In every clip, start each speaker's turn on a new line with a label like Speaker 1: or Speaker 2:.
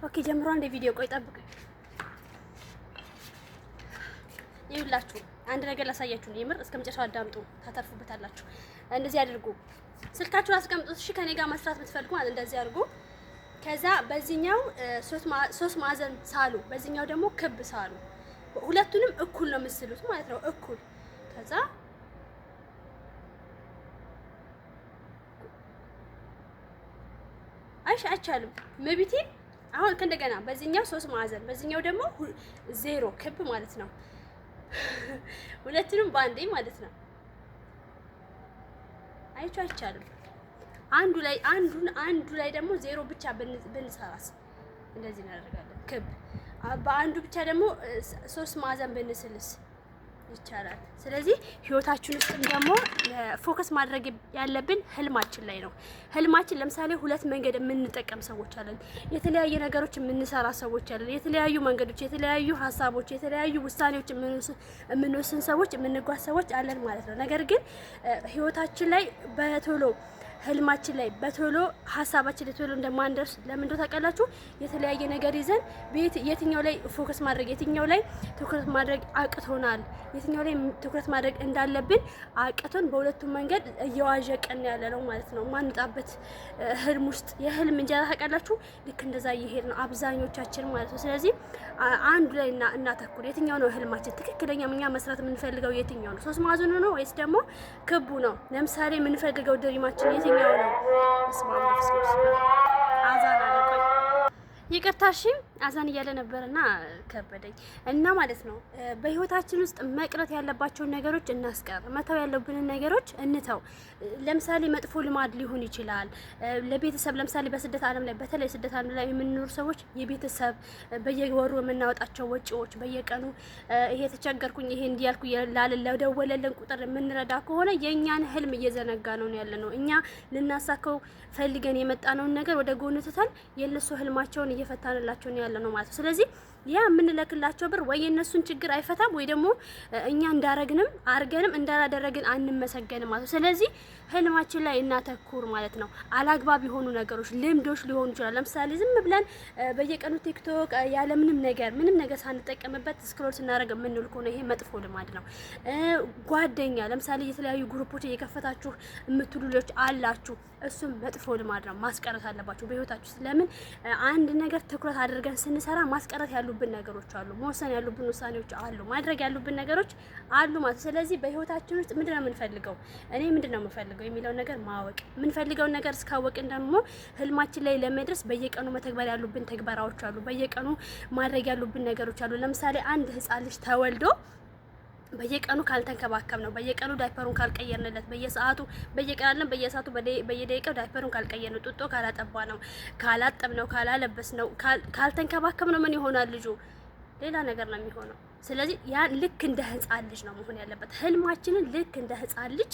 Speaker 1: ኦኬ ጀምሯል እንደ ቪዲዮ ቆይ ጠብቁ። ይኸውላችሁ አንድ ነገር ላሳያችሁ ነው። የምር እስከመጨረሻው አዳምጡ፣ ታተርፉበታላችሁ። እንደዚህ አድርጉ። ስልካችሁን አስቀምጡት። እሺ ከኔ ጋር መስራት የምትፈልጉ ማለት እንደዚህ አድርጉ። ከዛ በዚህኛው ሶስት ማዕዘን ሳሉ፣ በዚህኛው ደግሞ ክብ ሳሉ። ሁለቱንም እኩል ነው የምትስሉት ማለት ነው። እኩል ከዛ አይቻልም መቢቴ። አሁን ከእንደገና በዚህኛው 3 ማዕዘን በዚህኛው ደግሞ 0 ክብ ማለት ነው። ሁለቱንም ባንዴ ማለት ነው። አይቻልም። አንዱ ላይ ደግሞ 0 ብቻ ብንሰራስ እንደዚህ እናደርጋለን። ክብ በአንዱ ብቻ ደግሞ 3 ማዕዘን ብንስልስ ይቻላል። ስለዚህ ህይወታችን ውስጥም ደግሞ ፎከስ ማድረግ ያለብን ህልማችን ላይ ነው። ህልማችን ለምሳሌ 2 መንገድ የምንጠቀም ሰዎች አለን። የተለያየ ነገሮች የምንሰራ ሰዎች አለን። የተለያዩ መንገዶች፣ የተለያዩ ሀሳቦች፣ የተለያዩ ውሳኔዎች የምንወስን ሰዎች፣ የምንጓዝ ሰዎች አለን ማለት ነው። ነገር ግን ህይወታችን ላይ በቶሎ ህልማችን ላይ በቶሎ ሀሳባችን ላይ ቶሎ እንደማንደርስ ለምን እንደው ታውቃላችሁ? የተለያየ ነገር ይዘን የትኛው ላይ ፎከስ ማድረግ የትኛው ላይ ትኩረት ማድረግ አቅቶናል፣ የትኛው ላይ ትኩረት ማድረግ እንዳለብን አቅቶን በሁለቱም መንገድ እየዋዠቀን ያለ ነው ማለት ነው። ማንጣበት ህልም ውስጥ የህልም እንጀራ ታውቃላችሁ? ልክ እንደዛ እየሄድ ነው አብዛኞቻችን ማለት ነው። ስለዚህ አንዱ ላይ እናተኩር። የትኛው ነው ህልማችን? ትክክለኛ እኛ መስራት የምንፈልገው የትኛው ነው? 3 ማዕዘኑ ነው ወይስ ደግሞ ክቡ ነው? ለምሳሌ የምንፈልገው ድሪማችን የትኛው ነው? አዛን አለ። ቆይ ይቅርታሽ አዛን እያለ ነበርና ከበደኝ እና ማለት ነው። በህይወታችን ውስጥ መቅረት ያለባቸውን ነገሮች እናስቀር፣ መተው ያለብንን ነገሮች እንተው። ለምሳሌ መጥፎ ልማድ ሊሆን ይችላል። ለቤተሰብ ለምሳሌ በስደት ዓለም ላይ በተለይ ስደት ዓለም ላይ የምንኖር ሰዎች የቤተሰብ በየወሩ የምናወጣቸው ወጪዎች በየቀኑ ይሄ ተቸገርኩኝ ይሄ እንዲያልኩ ለደወለልን ቁጥር የምንረዳ ከሆነ የኛን ህልም እየዘነጋ ነው ያለ ነው። እኛ ልናሳከው ፈልገን የመጣነውን ነገር ወደ ጎን ትተን የነሱ ህልማቸውን እየፈታንላቸው ነው ያለ ነው ማለት ነው። ስለዚህ ያ የምንለክላቸው ብር ወይ የነሱን ችግር አይፈታም ወይ ደግሞ እኛ እንዳረግንም አርገንም እንዳላደረግን አንመሰገንም ማለት ነው። ስለዚህ ህልማችን ላይ እናተኩር ማለት ነው። አላግባብ የሆኑ ነገሮች ልምዶች ሊሆኑ ይችላል። ለምሳሌ ዝም ብለን በየቀኑ ቲክቶክ ያለ ምንም ነገር ሳንጠቀምበት ስክሮል ስናደርግ የምንውል ከሆነ ይሄ መጥፎ ልማድ ነው። ጓደኛ ለምሳሌ የተለያዩ ግሩፖች እየከፈታችሁ የምትውሉ ልጆች አላችሁ። እሱም መጥፎ ልማድ ነው። ማስቀረት አለባችሁ በህይወታችሁ። ለምን አንድ ነገር ትኩረት አድርገን ስንሰራ ማስቀረት ያሉብን ነገሮች አሉ፣ መወሰን ያሉብን ውሳኔዎች አሉ፣ ማድረግ ያሉብን ነገሮች አሉ ማለት። ስለዚህ በህይወታችን ውስጥ ምንድነው የምንፈልገው፣ እኔ ምንድነው የምፈልገው የሚለው ነገር ማወቅ። የምንፈልገውን ነገር እስካወቅን ደግሞ ህልማችን ላይ ለመድረስ በየቀኑ መተግበር ያሉብን ተግባራዎች አሉ፣ በየቀኑ ማድረግ ያሉብን ነገሮች አሉ። ለምሳሌ አንድ ህፃን ልጅ ተወልዶ በየቀኑ ካልተንከባከብ ነው፣ በየቀኑ ዳይፐሩን ካልቀየርንለት፣ በየሰዓቱ በየደቂቃው ዳይፐሩን ካልቀየርነው፣ ጡጦ ካላጠባ ነው፣ ካላጠብ ነው፣ ካላለበስ ነው፣ ካልተንከባከብ ነው ምን ይሆናል ልጁ? ሌላ ነገር ነው የሚሆነው። ስለዚህ ያ ልክ እንደ ህፃን ልጅ ነው መሆን ያለበት። ህልማችንን ልክ እንደ ህፃን ልጅ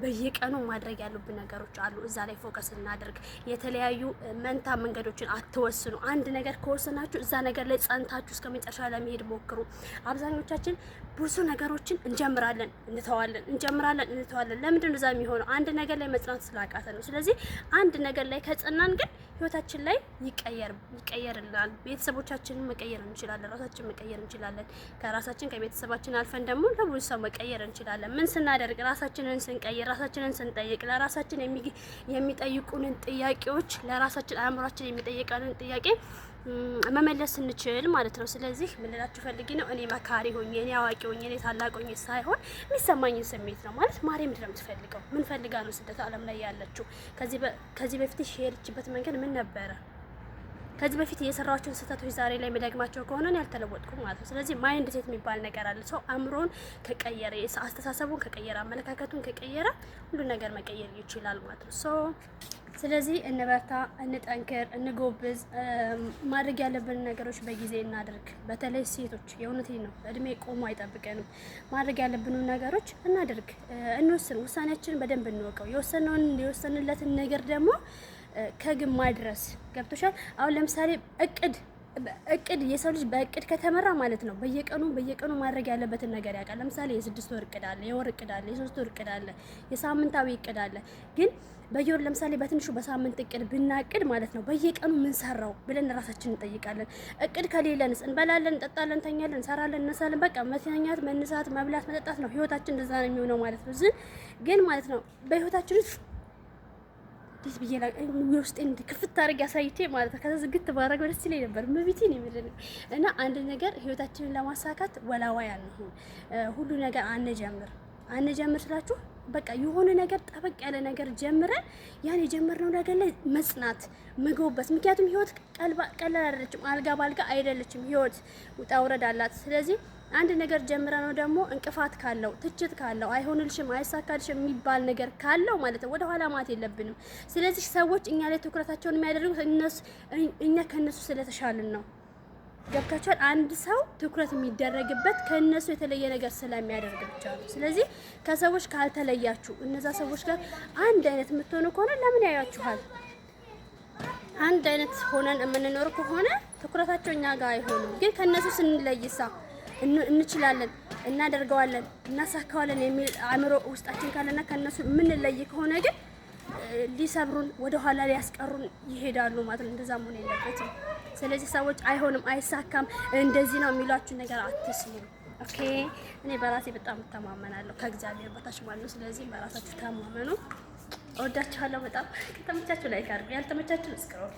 Speaker 1: በየቀኑ ማድረግ ያሉብን ነገሮች አሉ። እዛ ላይ ፎከስ እናድርግ። የተለያዩ መንታ መንገዶችን አትወስኑ። አንድ ነገር ከወሰናችሁ እዛ ነገር ላይ ጸንታችሁ እስከ መጨረሻ ለመሄድ ሞክሩ። አብዛኞቻችን ብዙ ነገሮችን እንጀምራለን፣ እንተዋለን። ለምንድን ነው እዛ የሚሆነው? አንድ ነገር ላይ መጽናት ስላቃተ ነው። ስለዚህ አንድ ነገር ላይ ከጸናን ግን ህይወታችን ላይ ይቀየርልናል። ቤተሰቦቻችንን መቀየር እንችላለን፣ ራሳችንን መቀየር እንችላለን። ከራሳችን ከቤተሰባችን አልፈን ደግሞ ለብዙ ሰው መቀየር እንችላለን። ምን ስናደርግ? ራሳችንን ስንቀይር፣ ራሳችንን ስንጠይቅ፣ ለራሳችን የሚጠይቁንን ጥያቄዎች ለራሳችን አእምሯችን የሚጠይቀንን ጥያቄ መመለስ እንችል ማለት ነው። ስለዚህ ምን ልላችሁ ፈልጊ ነው፣ እኔ መካሪ ሆኜ እኔ አዋቂ ሆኜ እኔ ታላቅ ሆኜ ሳይሆን የሚሰማኝን ስሜት ነው ማለት። ማሬ ምንድን ነው የምትፈልገው? ምን ፈልጋ ነው ስደት ዓለም ላይ ያለችው? ከዚህ በፊት የሄደችበት መንገድ ምን ነበረ? ከዚህ በፊት የሰራቸውን ስህተቶች ዛሬ ላይ መደግማቸው ከሆነ እኔ አልተለወጥኩም ማለት ነው። ስለዚህ ማይንድ ሴት የሚባል ነገር አለ። ሰው አእምሮን ከቀየረ፣ አስተሳሰቡን ከቀየረ፣ አመለካከቱን ከቀየረ ሁሉ ነገር መቀየር ይችላል ማለት ነው። ስለዚህ እንበርታ፣ እንጠንክር፣ እንጎብዝ። ማድረግ ያለብን ነገሮች በጊዜ እናድርግ። በተለይ ሴቶች የእውነቴን ነው፣ እድሜ ቆሞ አይጠብቀንም። ማድረግ ያለብን ነገሮች እናድርግ፣ እንወስን፣ ውሳኔያችንን በደንብ እንወቀው። የወሰንለትን ነገር ደግሞ ከግብ ማድረስ ገብቶሻል። አሁን ለምሳሌ እቅድ እቅድ የሰው ልጅ በእቅድ ከተመራ ማለት ነው በየቀኑ ማድረግ ያለበትን ነገር ያውቃል። ለምሳሌ የ6 ወር እቅድ አለ፣ የወር እቅድ አለ፣ የ3 ወር እቅድ አለ፣ የሳምንታዊ እቅድ አለ። ግን በየወር ለምሳሌ በትንሹ በሳምንት እቅድ ብናቅድ ማለት ነው በየቀኑ ምን ሰራው ብለን ራሳችንን እንጠይቃለን። እቅድ ከሌለንስ እንበላለን፣ እንጠጣለን፣ እንተኛለን፣ እንሰራለን፣ እንነሳለን። በቃ መተኛት፣ መነሳት፣ መብላት፣ መጠጣት ነው ህይወታችን። እንደዛ ነው የሚሆነው ማለት ነው። ግን ማለት ነው በህይወታችን ውስጥ ዲስ ብዬ ውስጤን ክፍት አድርጌ አሳይቼ ማለት ነው ከዛ ዝግት ባረግ ደስ ይለኝ ነበር። መብቴ ነው የሚል እና አንድ ነገር ህይወታችንን ለማሳካት ወላዋይ አንሁን። ሁሉ ነገር አንጀምር ስላችሁ በቃ የሆነ ነገር ጠበቅ ያለ ነገር ጀምረን ያን የጀመርነው ነገር ላይ መጽናት መጎበስ። ምክንያቱም ህይወት ቀላል አይደለችም፣ አልጋ ባልጋ አይደለችም። ህይወት ውጣ ውረድ አላት። ስለዚህ አንድ ነገር ጀምረ ነው ደግሞ እንቅፋት ካለው ትችት ካለው አይሆንልሽም አይሳካልሽም የሚባል ነገር ካለው ማለት ነው ወደ ኋላ ማለት የለብንም። ስለዚህ ሰዎች እኛ ላይ ትኩረታቸውን የሚያደርጉት እኛ ከነሱ ስለተሻልን ነው። ገብታችኋል? አንድ ሰው ትኩረት የሚደረግበት ከነሱ የተለየ ነገር ስለሚያደርግ ብቻ ነው። ስለዚህ ከሰዎች ካልተለያችሁ እነዛ ሰዎች ጋር አንድ አይነት የምትሆኑ ከሆነ ለምን ያያችኋል? አንድ አይነት ሆነን የምንኖር ከሆነ ትኩረታቸው እኛ ጋር አይሆንም። ግን ከነሱ ስንለይሳ እንችላለን፣ እናደርገዋለን፣ እናሳካዋለን የሚል አእምሮ ውስጣችን ካለና ከነሱ የምንለይ ከሆነ ግን ሊሰብሩን ወደ ኋላ ሊያስቀሩን ይሄዳሉ ማለት ነው። እንደዛ መሆን የለበትም። ስለዚህ ሰዎች አይሆንም፣ አይሳካም፣ እንደዚህ ነው የሚሏችሁ ነገር አትስሙ። ኦኬ። እኔ በራሴ በጣም እተማመናለሁ ከእግዚአብሔር በታች ማለት ነው። ስለዚህ በራሳችሁ ተማመኑ። እወዳችኋለሁ በጣም። ከተመቻችሁ ላይክ አድርጉ፣ ያልተመቻችሁ እስክሮል